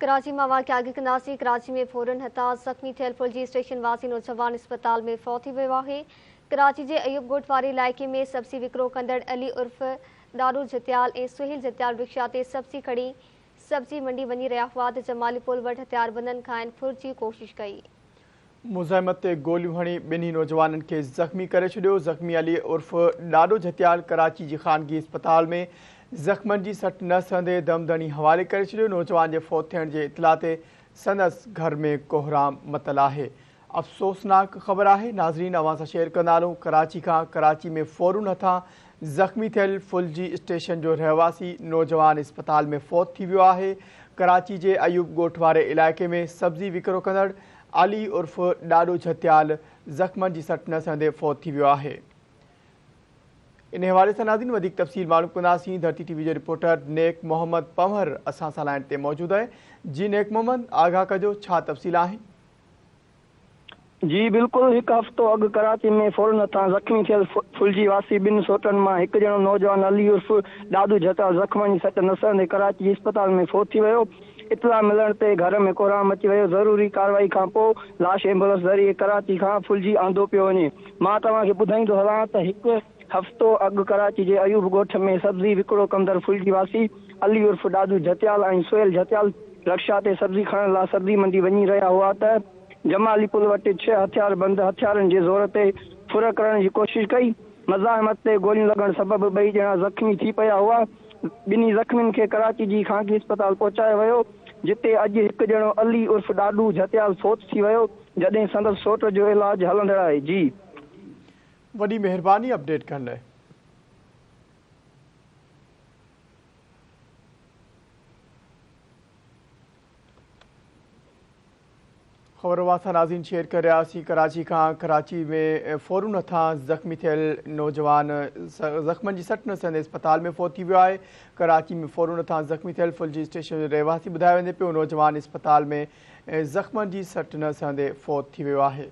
कराची में वाक़िआ अॻकनासी कराची में फोरन हथा ज़ख़्मी थियल फुलजी स्टेशन वासी नौजवान अस्पताल में फौत थी वियो आहे। कराची के अयूब गोठ वारे इलाइक़े में सब्ज़ी विकिरो कंदड़ अली उर्फ़ दारू जतियाल ऐं सुहेल जतियाल रिक्शा ते सब्ज़ी खड़ी सब्ज़ी मंडी वञी रहा हुआ त जमाली पुल वटि हथियारबंदनि खां फुर जी कोशिश कई। मुज़ाहिमत ते गोलियूं हणी ॿिन्ही नौजवाननि खे ज़ख़्मी करे छॾियो। ज़ख़्मी अली उर्फ़ ॾाॾो जतियाल कराची जी ख़ानगी अस्पताल में ज़ख़्मनि जी सट न सहंदे दमदणी हवाले करे छॾियो। नौजवान जे फौत थियण जे इतला ते संदसि घर में कोहराम मतल आहे। अफ़सोसनाक ख़बर आहे। नाज़रीन, अवां सां शेयर कंदा हलूं। कराची में फ़ौरन हथां ज़ख़्मी थियल फुलजी स्टेशन जो रहवासी नौजवान अस्पताल में फौत थी वियो आहे। कराची जे अयूब गोठ वारे इलाइक़े में सब्ज़ी विकिरो कंदड़ अली उर्फ़ ॾाॾो जतियाल ज़ख़्मनि जी सट न सहंदे फौत थी वियो आहे। इन हवाले से नाज़रीन वधिक तफ़सील मालूम कंदासीं। धरती टीवी जो रिपोर्टर नेक मोहम्मद पंवर असां सां लाइन ते मौजूद है। जी नेक मोहम्मद, आगाह कजो, छा तफ़सील आहिनि? जी बिल्कुल, एक हफ़्तो अॻु कराची में फौरन हथां ज़ख़्मी थियल फुलजी वासी ॿिनि सोटनि मां हिकु ॼणो नौजवान अली उर्फ़ ॾाॾो जतियाल ज़ख़्मनि जी सट न सहंदे कराची जी अस्पताल में फौत थी वियो। इतला मिलण ते घर में कोहराम अची वियो। ज़रूरी कार्रवाई खां पोइ लाश एम्बुलेंस ज़रिए कराची खां फुलजी आंदो पियो वञे। मां तव्हांखे ॿुधाईंदो हलां त हिकु हफ़्तो अॻु कराची जे अयूब गोठ में सब्ज़ी विकिरो कंदड़ फुलजी वासी अली उर्फ़ ॾाॾो जतियाल ऐं सुहेल जतियाल रक्षा ते सब्ज़ी खणण लाइ सब्ज़ी मंडी वञी रहिया हुआ त जमाली पुल वटि 6 हथियारबंद हथियारनि जे ज़ोर ते फुर करण जी कोशिश कई। मज़ाहिमत ते गोलियूं लॻण सबबि ॿई ॼणा ज़ख़्मी थी पिया हुआ। ॿिन्ही ज़ख़्मियुनि खे कराची जी ख़ानगी अस्पताल पहुचायो वियो, जिते अॼु हिकु ॼणो अली उर्फ़ ॾाॾो जतियाल फौत थी वियो, जॾहिं संदसि सोट जो इलाज हलंदड़ आहे। जी वॾी महिरबानी अपडेट करण लाइ। ख़बर वासा नाज़रीन शेयर कर रहियासीं। कराची में फ़ौरन हथां ज़ख़्मी थियल नौजवान ज़ख़्मनि जी सट न सहंदे अस्पताल में फौत थी वियो आहे। कराची में फ़ौरन हथां ज़ख़्मी थियल फुलजी स्टेशन जो रहवासी ॿुधायो वञे पियो। नौजवान अस्पताल में ज़ख़्मनि जी सट न सहंदे फौत थी वियो आहे।